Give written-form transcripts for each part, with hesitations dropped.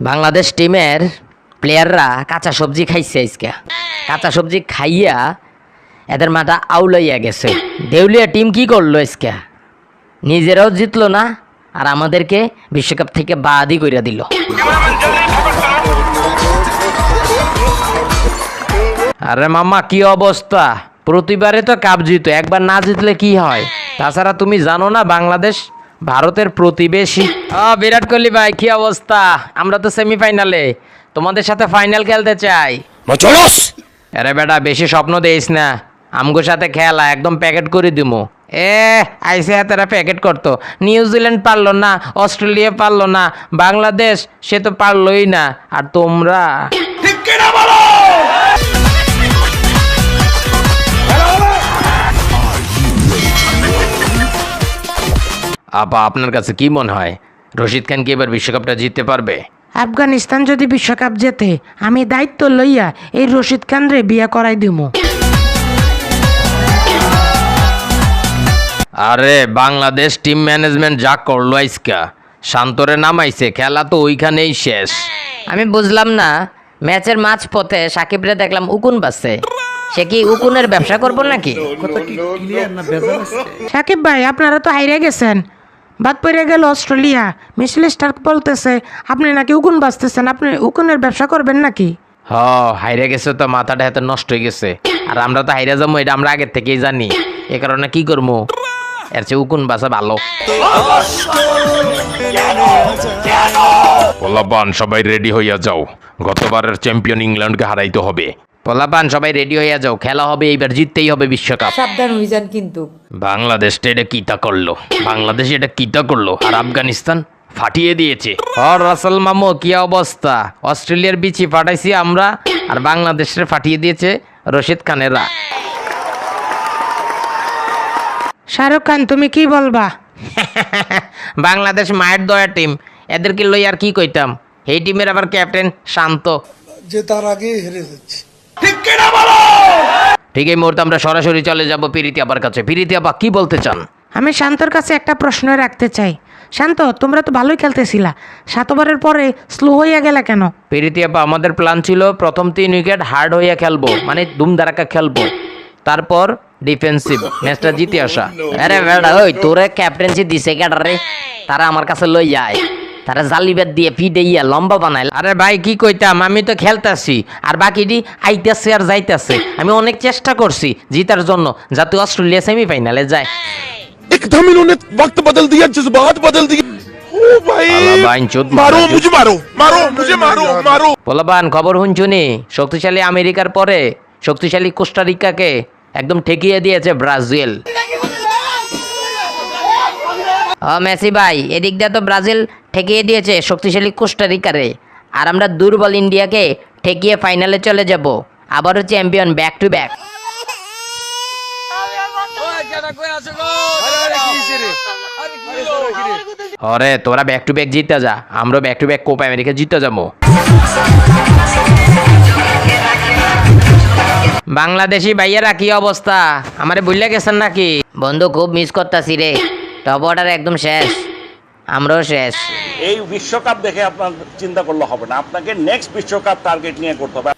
বাংলাদেশ টিমের প্লেয়াররা কাঁচা সবজি খাইছে আজকে। কাঁচা সবজি খাইয়া এদের মাথা আউলাইয়া গেছে। দেউলিয়া টিম কি করলো আজকে? নিজেরাও জিতলো না, আর আমাদেরকে বিশ্বকাপ থেকে বাদই কইরা দিল। আরে মামা, কি অবস্থা? প্রতিবারে তো কাপ জিতো, একবার না জিতলে কি হয়? তাছাড়া তুমি জানো না বাংলাদেশ ভারতের প্রতিবেশী। বিরাট কোহলি ভাই, কি অবস্থা? আমরা তো সেমিফাইনালে, তোমাদের সাথে ফাইনাল খেলতে চাই। আরে বেটা, বেশি স্বপ্ন দেইস না। আমগোর সাথে খেলা একদম প্যাকেট করে দিমু। আইসে হাতেরা প্যাকেট করতো। নিউজিল্যান্ড পারলো না, অস্ট্রেলিয়া পারলো না, বাংলাদেশ সে তো পারলোই না, আর তোমরা আপা, আপনার কাছে কি মনে হয় রশিদ খান কি এবার বিশ্বকাপটা জিততে পারবে? আফগানিস্তান যদি বিশ্বকাপ জেতে, আমি দায়িত্ব লইয়া এই রশিদ খান রে বিয়া করাই দিমু। আরে বাংলাদেশ টিম ম্যানেজমেন্ট যা করলো আজকা, শান্তরে নামাইছে, খেলা তো ওইখানেই শেষ। আমি বুঝলাম না, ম্যাচের মাঝ পথে সাকিবরে দেখলাম উকুন বাজছে। সে কি উকুনের ব্যবসা করবো নাকি? সাকিব ভাই, আপনারা তো হাইরে গেছেন, বাদ পড়ে গেল অস্ট্রেলিয়া। মিচেল স্টার্ক বলতেছে আপনি নাকি উকুন বাজতেছেন, আপনি উকুনের ব্যবসা করবেন নাকি? হাইরে গেছে তো, মাথাটা এত নষ্ট হয়ে গেছে। আর আমরা তো হাইরে যাবো, এটা আমরা আগের থেকেই জানি। এ কারণে কি করবো, এর চেয়ে উকুন বাসা ভালো। পোলাপান সবাই রেডি হইয়া যাও, গতবারের চ্যাম্পিয়ন ইংল্যান্ডকে হারাইতে হবে। পোলাপান সবাই রেডি হইয়া যাও, খেলা হবে এইবার, জিততেই হবে বিশ্বকাপ। সাবধান হয়ে যান কিন্তু। বাংলাদেশটা এটা কিটা করলো, বাংলাদেশ এটা কিটা করলো, আর আফগানিস্তান ফাটিয়ে দিয়েছে। রাসেল মামু, কি অবস্থা? অস্ট্রেলিয়ার বিচি ফাটাইছি আমরা, আর বাংলাদেশের ফাটিয়ে দিয়েছে রশিদ খানেরা। শাহরুখ খান, তুমি কি বলবা? বাংলাদেশ মায়ের দয়া টিম, এদেরকে লই আর কি কইতাম। এই টিমের আবার ক্যাপ্টেন শান্ত, যে তার আগে হেরে যাচ্ছে। ঠিক এই মুহূর্তে আমরা সরাসরি চলে যাব পিরিতি আপার কাছে। পিরিতি আপা, কি বলতে চান? আমি শান্তর কাছে একটা প্রশ্ন রাখতে চাই। শান্ত, তোমরা তো ভালোই খেলতেছিলা, 7 ওভারের পরে স্লো হইয়া গেলা কেন? পিরিতি আপা, আমাদের প্ল্যান ছিল প্রথম 3 উইকেট হার্ড হইয়া খেলবো, মানে ধুমধারাক্কা খেলবো, তারপর ডিফেন্সিভ ম্যাচটা জিতে আসা। আরে বেটা, ওই তোরে ক্যাপ্টেন্সি দিছে কেডারে? তারা আমার কাছে লই যায়, তারা জালিবেদ দিয়ে ফিডে ইয়া লম্বা বানাইল। আরে ভাই, কি কইতাম, আমি তো খেলতাছি, আর বাকিটি আইতাছে আর যাইতাছে। আমি অনেক চেষ্টা করছি জিতার জন্য, যাতে অস্ট্রেলিয়া সেমিফাইনালে যায়। एकदम इन्होंने वक्त बदल दिया, जज्बात बदल दिए। ओ भाई, मारो मुझे, मारो मारो मुझे, मारो मारो। পোলাপান, খবর শুনছুনি? শক্তিশালী আমেরিকার পরে শক্তিশালী কোস্টারিকাকে একদম ঠেকিয়ে দিয়েছে ব্রাজিল। মেসি ভাই, এদিক দিয়ে তো ব্রাজিল ঠেকিয়ে দিয়েছে শক্তিশালী কোস্টারিকারে, আর আমরা দুর্বল ইন্ডিয়াকে ঠেকিয়ে ফাইনালে চলে যাব, আবারও চ্যাম্পিয়ন ব্যাক টু ব্যাক। আরে তোরা ব্যাক টু ব্যাক জিতে যা, আমরা back to back Copa America জিতে যাবো। বাংলাদেশি ভাইয়েরা, কি অবস্থা? আমারে ভুলে গেছেন নাকি? বন্ধু, খুব মিস করতাছি রে। টপ অর্ডার একদম শেষ, আমরাও শেষ। এই বিশ্বকাপ দেখে আপনার চিন্তা করলে হবে না, আপনাকে নেক্সট বিশ্বকাপ টার্গেট নিয়ে করতে হবে।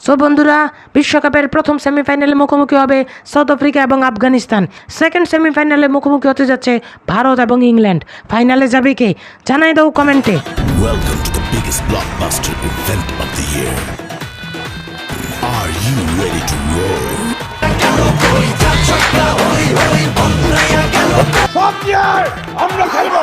সো বন্ধুরা, বিশ্বকাপের প্রথম সেমিফাইনালে মুখোমুখি হবে সাউথ আফ্রিকা এবং আফগানিস্তান। সেকেন্ড সেমিফাইনালে মুখোমুখি হতে যাচ্ছে ভারত এবং ইংল্যান্ড। ফাইনালে যাবে কে? জানাই দাও কমেন্টে। Welcome to the biggest blockbuster event of the year. Are you ready to roll? আমরা খেলবো।